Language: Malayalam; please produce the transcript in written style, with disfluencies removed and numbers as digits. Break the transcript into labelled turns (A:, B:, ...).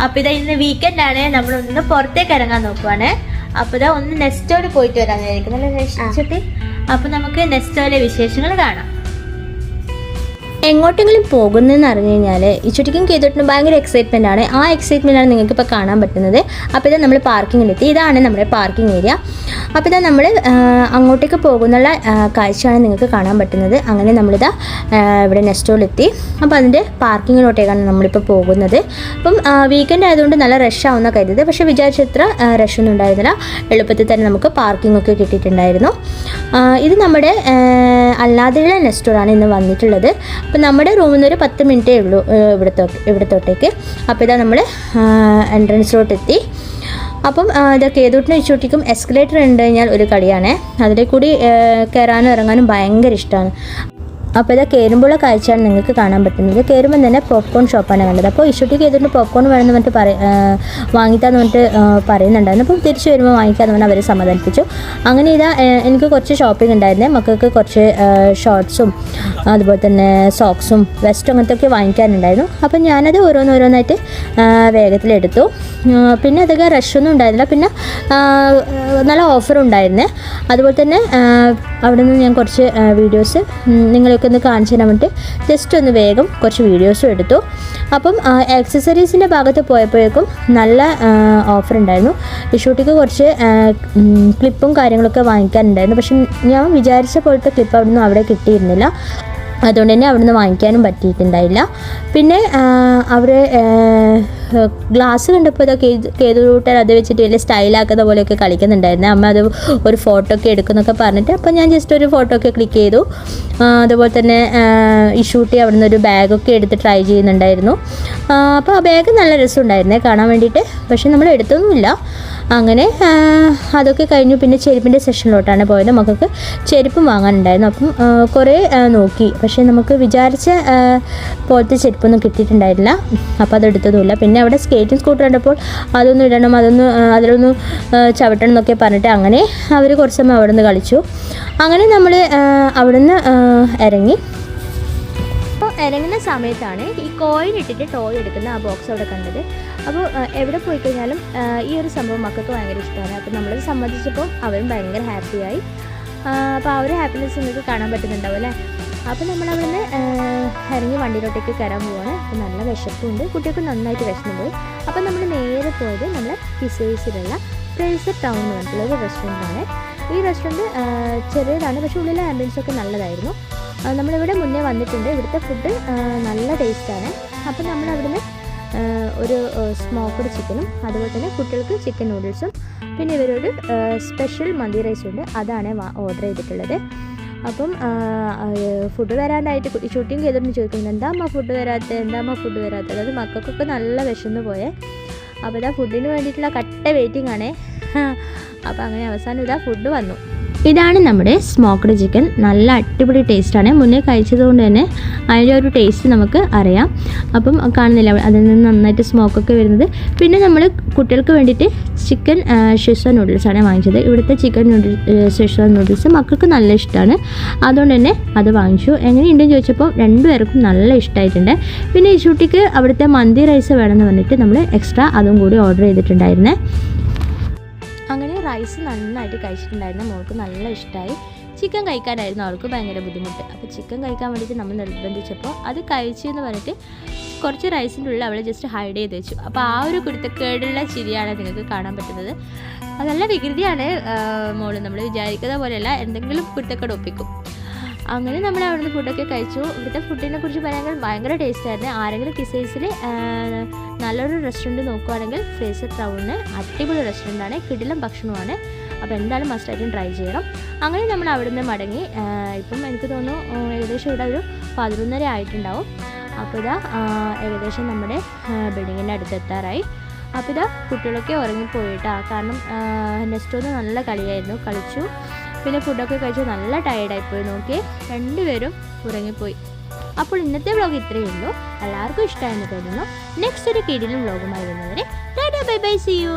A: അപ്പോൾ ഇതാ ഇന്ന് വീക്കെൻഡാണ്, നമ്മളൊന്ന് പുറത്തേക്ക് ഇറങ്ങാൻ നോക്കുവാണ്. അപ്പോൾ ഇതാ ഒന്ന് നെസ്റ്റോയിൽ പോയിട്ട് വരാൻ വിചാരിക്കുന്നു രക്ഷിച്ചിട്ട്. അപ്പോൾ നമുക്ക് നെസ്റ്റോയിലെ വിശേഷങ്ങൾ കാണാം.
B: എങ്ങോട്ടെങ്കിലും പോകുന്നതെന്ന് അറിഞ്ഞു കഴിഞ്ഞാൽ ഈ ചുറ്റിക്കും കേതോട്ടിന് ഭയങ്കര എക്സൈറ്റ്മെൻ്റ് ആണ്. ആ എക്സൈറ്റ്മെൻ്റ് ആണ് നിങ്ങൾക്ക് ഇപ്പോൾ കാണാൻ പറ്റുന്നത്. അപ്പോൾ ഇതാ നമ്മൾ പാർക്കിങ്ങിലെത്തി. ഇതാണ് നമ്മുടെ പാർക്കിംഗ് ഏരിയ. അപ്പോൾ ഇതാ നമ്മൾ അങ്ങോട്ടേക്ക് പോകുന്നുള്ള കാഴ്ചയാണ് നിങ്ങൾക്ക് കാണാൻ പറ്റുന്നത്. അങ്ങനെ നമ്മളിതാ ഇവിടെ നെസ്റ്റോയിലെത്തി. അപ്പോൾ അതിൻ്റെ പാർക്കിങ്ങിലോട്ടേക്കാണ് നമ്മളിപ്പോൾ പോകുന്നത്. അപ്പം വീക്കെൻഡ് ആയതുകൊണ്ട് നല്ല റഷ് ആവുന്ന കരുത്, പക്ഷേ വിചാരിച്ചത്ര റഷൊന്നും ഉണ്ടായിരുന്നില്ല. എളുപ്പത്തിൽ തന്നെ നമുക്ക് പാർക്കിംഗ് ഒക്കെ കിട്ടിയിട്ടുണ്ടായിരുന്നു. ഇത് നമ്മുടെ അല്ലാതെയുള്ള നെസ്റ്റോറാണ് ഇന്ന് വന്നിട്ടുള്ളത്. അപ്പോൾ നമ്മുടെ റൂമിൽ നിന്ന് ഒരു 10 മിനിറ്റേ ഉള്ളൂ ഇവിടത്തോട്ടേക്ക്. അപ്പോൾ ഇതാ നമ്മൾ എൻട്രൻസിലോട്ടെത്തി. അപ്പം ഇത് കേതൂട്ടിനും ഇച്ചൂട്ടിക്കും എസ്കലേറ്റർ ഉണ്ട് കഴിഞ്ഞാൽ ഒരു കളിയാണ്. അതിലെ കൂടി കയറാനും ഇറങ്ങാനും ഭയങ്കര ഇഷ്ടമാണ്. അപ്പോൾ ഇതാ കയറുമ്പോഴുള്ള കാഴ്ചയാണ് നിങ്ങൾക്ക് കാണാൻ പറ്റുന്നത്. കയറുമ്പോൾ തന്നെ പോപ്കോൺ ഷോപ്പാണ് കണ്ടത്. അപ്പോൾ ഇഷുട്ടിക്ക് ചെയ്തിട്ട് പോപ്കോൺ വേണമെന്ന് പറഞ്ഞിട്ട് വാങ്ങിക്കാമെന്ന് പറഞ്ഞിട്ട് പറയുന്നുണ്ടായിരുന്നു. അപ്പം തിരിച്ച് വരുമ്പോൾ വാങ്ങിക്കാമെന്ന് പറഞ്ഞാൽ അവർ സമാധാനിപ്പിച്ചു. അങ്ങനെ ഇതാ എനിക്ക് കുറച്ച് ഷോപ്പിംഗ് ഉണ്ടായിരുന്നേ. മക്കൾക്ക് കുറച്ച് ഷോർട്ട്സും അതുപോലെ തന്നെ സോക്സും വെസ്റ്റും അങ്ങനത്തെയൊക്കെ വാങ്ങിക്കാനുണ്ടായിരുന്നു. അപ്പം ഞാനത് ഓരോന്നായിട്ട് വേഗത്തിലെടുത്തു. പിന്നെ അതൊക്കെ റഷൊന്നും ഉണ്ടായിരുന്നില്ല. പിന്നെ നല്ല ഓഫറും ഉണ്ടായിരുന്നേ. അതുപോലെ തന്നെ അവിടെ നിന്ന് ഞാൻ കുറച്ച് വീഡിയോസ് നിങ്ങളൊക്കെ ഒന്ന് കാണിച്ചു തരാൻ വേണ്ടി ജസ്റ്റ് ഒന്ന് വേഗം കുറച്ച് വീഡിയോസും എടുത്തു. അപ്പം ആക്സസറീസിൻ്റെ ഭാഗത്ത് പോയപ്പോഴേക്കും നല്ല ഓഫർ ഉണ്ടായിരുന്നു. ഇഷൂട്ടിക്ക് കുറച്ച് ക്ലിപ്പും കാര്യങ്ങളൊക്കെ വാങ്ങിക്കാനുണ്ടായിരുന്നു. പക്ഷെ ഞാൻ വിചാരിച്ച പോലത്തെ ക്ലിപ്പ് അവിടെ കിട്ടിയിരുന്നില്ല. അതുകൊണ്ട് തന്നെ അവിടുന്ന് വാങ്ങിക്കാനും പറ്റിയിട്ടുണ്ടായില്ല. പിന്നെ അവർ ഗ്ലാസ് കണ്ടപ്പോൾ ഇതൊക്കെ കേതൂട്ടൻ അത് വെച്ചിട്ട് വലിയ സ്റ്റൈലാക്കുന്ന പോലെയൊക്കെ കളിക്കുന്നുണ്ടായിരുന്നു. അമ്മ അത് ഒരു ഫോട്ടോ ഒക്കെ എടുക്കുന്നൊക്കെ പറഞ്ഞിട്ട് അപ്പോൾ ഞാൻ ജസ്റ്റ് ഒരു ഫോട്ടോ ഒക്കെ ക്ലിക്ക് ചെയ്തു. അതുപോലെ തന്നെ ഇഷൂട്ടി അവിടുന്ന് ഒരു ബാഗൊക്കെ എടുത്ത് ട്രൈ ചെയ്യുന്നുണ്ടായിരുന്നു. അപ്പോൾ ആ ബാഗ് നല്ല രസമുണ്ടായിരുന്നേ കാണാൻ വേണ്ടിയിട്ട്. പക്ഷെ നമ്മൾ എടുത്തൊന്നുമില്ല. അങ്ങനെ അതൊക്കെ കഴിഞ്ഞു. പിന്നെ ചെരുപ്പിൻ്റെ സെക്ഷനിലോട്ടാണ് പോയത്. മക്കൾക്ക് ചെരുപ്പും വാങ്ങാനുണ്ടായിരുന്നു. അപ്പം കുറേ നോക്കി, പക്ഷേ നമുക്ക് വിചാരിച്ച പോലത്തെ ചെരുപ്പൊന്നും കിട്ടിയിട്ടുണ്ടായില്ല. അപ്പോൾ അതെടുത്തതുമില്ല. പിന്നെ അവിടെ സ്കേറ്റിംഗ് സ്കൂട്ടർ കണ്ടപ്പോൾ അതൊന്നും ഇടണം, അതിലൊന്ന് ചവിട്ടണം എന്നൊക്കെ പറഞ്ഞിട്ട് അങ്ങനെ അവർ കുറച്ച് സമയം അവിടെ നിന്ന് കളിച്ചു. അങ്ങനെ നമ്മൾ അവിടെ നിന്ന് ഇറങ്ങി. ഇറങ്ങുന്ന സമയത്താണ് ഈ കോയിൻ ഇട്ടിട്ട് ടോയ് എടുക്കുന്ന ആ ബോക്സ് അവിടെ കണ്ടത്. അപ്പോൾ എവിടെ പോയി കഴിഞ്ഞാലും ഈ ഒരു സംഭവം മക്കൾക്ക് ഭയങ്കര ഇഷ്ടമാണ്. അപ്പോൾ നമ്മളത് സമ്മതിച്ചപ്പോൾ അവരും ഭയങ്കര ഹാപ്പിയായി. അപ്പോൾ ആ ഒരു ഹാപ്പിനെസ് നിങ്ങൾക്ക് കാണാൻ പറ്റുന്നുണ്ടാവും അല്ലേ. അപ്പോൾ നമ്മളവിടെ നിന്ന് ഇറങ്ങി വണ്ടിയിലോട്ടേക്ക് കയറാൻ പോവാണ്. അപ്പോൾ നല്ല വിശപ്പുണ്ട്, കുട്ടികൾക്ക് നന്നായിട്ട് വിശന്നു പോയി. അപ്പോൾ നമ്മൾ നേരെ പോയത് നമ്മൾ ഫിസേഴ്സിലുള്ള ഫ്രേസർ ടൗൺ എന്ന് പറഞ്ഞിട്ടുള്ള ഒരു റെസ്റ്റോറൻറ്റാണ്. ഈ റെസ്റ്റോറൻറ്റ് ചെറിയതാണ്, പക്ഷേ ഉള്ളിലെ ആംബിയൻസൊക്കെ നല്ലതായിരുന്നു. നമ്മളിവിടെ മുന്നേ വന്നിട്ടുണ്ട്. ഇവിടുത്തെ ഫുഡ് നല്ല ടേസ്റ്റാണ്. അപ്പം നമ്മളവിടുന്ന് ഒരു സ്മോക്ക്ഡ് ചിക്കനും അതുപോലെ തന്നെ കുട്ടികൾക്ക് ചിക്കൻ നൂഡിൽസും പിന്നെ ഇവരോട് സ്പെഷ്യൽ മന്തി റൈസും ഉണ്ട്. അതാണ് ഓർഡർ ചെയ്തിട്ടുള്ളത്. അപ്പം ഫുഡ് വരാണ്ടായിട്ട് ഷൂട്ടിങ് ചെയ്തിട്ട് ചോദിക്കുന്നത് എന്താ ഫുഡ് വരാത്തത്. അതായത് മക്കൾക്കൊക്കെ നല്ല വിശന്ന് പോയേ. അപ്പോൾ ഇതാ ഫുഡിന് വേണ്ടിയിട്ടുള്ള കട്ട വെയിറ്റിംഗ് ആണേ. അപ്പോൾ അങ്ങനെ അവസാനം ഇതാ ഫുഡ് വന്നു. ഇതാണ് നമ്മുടെ സ്മോക്ക്ഡ് ചിക്കൻ. നല്ല അടിപൊളി ടേസ്റ്റാണ്. മുന്നേ കഴിച്ചതുകൊണ്ട് തന്നെ അതിൻ്റെ ഒരു ടേസ്റ്റ് നമുക്ക് അറിയാം. അപ്പം കാണുന്നില്ല അതിൽ നിന്ന് നന്നായിട്ട് സ്മോക്കൊക്കെ വരുന്നത്. പിന്നെ നമ്മൾ കുട്ടികൾക്ക് വേണ്ടിയിട്ട് ചിക്കൻ ഷിസ്വ നൂഡിൽസാണ് വാങ്ങിച്ചത്. ഇവിടുത്തെ ചിക്കൻ ഷിസ്വ നൂഡിൽസ് മക്കൾക്ക് നല്ല ഇഷ്ടമാണ്. അതുകൊണ്ട് തന്നെ അത് വാങ്ങിച്ചു. എങ്ങനെയുണ്ടെന്ന് ചോദിച്ചപ്പോൾ രണ്ടുപേർക്കും നല്ല ഇഷ്ടമായിട്ടുണ്ട്. പിന്നെ ഈ ചുട്ടിക്ക് അവിടുത്തെ മന്തി റൈസ് വേണമെന്ന് പറഞ്ഞിട്ട് നമ്മൾ എക്സ്ട്രാ അതും കൂടി ഓർഡർ ചെയ്തിട്ടുണ്ടായിരുന്നേ. അങ്ങനെ റൈസ് നന്നായിട്ട് കഴിച്ചിട്ടുണ്ടായിരുന്നു. മോൾക്ക് നല്ല ഇഷ്ടമായി. ചിക്കൻ കഴിക്കാനായിരുന്നു അവൾക്ക് ഭയങ്കര ബുദ്ധിമുട്ട്. അപ്പോൾ ചിക്കൻ കഴിക്കാൻ വേണ്ടിയിട്ട് നമ്മൾ നിർബന്ധിച്ചപ്പോൾ അത് കഴിച്ചെന്ന് പറഞ്ഞിട്ട് കുറച്ച് റൈസിൻ്റെ ഉള്ളിൽ അവളെ ജസ്റ്റ് ഹൈഡ് ചെയ്ത് വെച്ചു. അപ്പോൾ ആ ഒരു കുരുത്തക്കേടുള്ള ചിരിയാണ് നിങ്ങൾക്ക് കാണാൻ പറ്റുന്നത്. അത് നല്ല വികൃതിയാണ് മോള്. നമ്മൾ വിചാരിക്കുന്ന പോലെയല്ല, എന്തെങ്കിലും കുരുത്തക്കേട് ഒപ്പിക്കും. അങ്ങനെ നമ്മൾ അവിടുന്ന് ഫുഡൊക്കെ കഴിച്ചു. ഇവിടുത്തെ ഫുഡിനെ കുറിച്ച് പറയാൻ ഭയങ്കര ടേസ്റ്റായിരുന്നു. ആരെങ്കിലും കിസൈസിൽ നല്ലൊരു റെസ്റ്റോറൻറ്റ് നോക്കുകയാണെങ്കിൽ ഫ്രേസർ ടൗണിന് അടിപൊളി റെസ്റ്റോറൻറ്റാണ്, കിടിലം ഭക്ഷണമാണ്. അപ്പോൾ എന്തായാലും മസ്റ്റായിട്ടും ട്രൈ ചെയ്യണം. അങ്ങനെ നമ്മൾ അവിടുന്ന് മടങ്ങി. ഇപ്പം എനിക്ക് തോന്നുന്നു ഏകദേശം ഇവിടെ ഒരു 11:30 ആയിട്ടുണ്ടാവും. അപ്പോൾ ഇതാ ഏകദേശം നമ്മുടെ ബിൽഡിങ്ങിൻ്റെ അടുത്ത് എത്താറായി. അപ്പോൾ ഇതാ കുട്ടികളൊക്കെ ഉറങ്ങിപ്പോയിട്ടാണ്. കാരണം നെസ്റ്റോന്ന് നല്ല കളിയായിരുന്നു, കളിച്ചു. പിന്നെ ഫുഡൊക്കെ കഴിച്ചു നല്ല ടയർഡായിപ്പോയി. നോക്കി രണ്ടുപേരും ഉറങ്ങിപ്പോയി. അപ്പോൾ ഇന്നത്തെ വ്ലോഗ് ഇത്രയേ ഉള്ളൂ. എല്ലാവർക്കും ഇഷ്ടമായെന്ന് തോന്നുന്നു. നെക്സ്റ്റ് ഒരു കിടിലൻ വ്ലോഗുമായി വരുന്നവരെ tata bye bye, see U.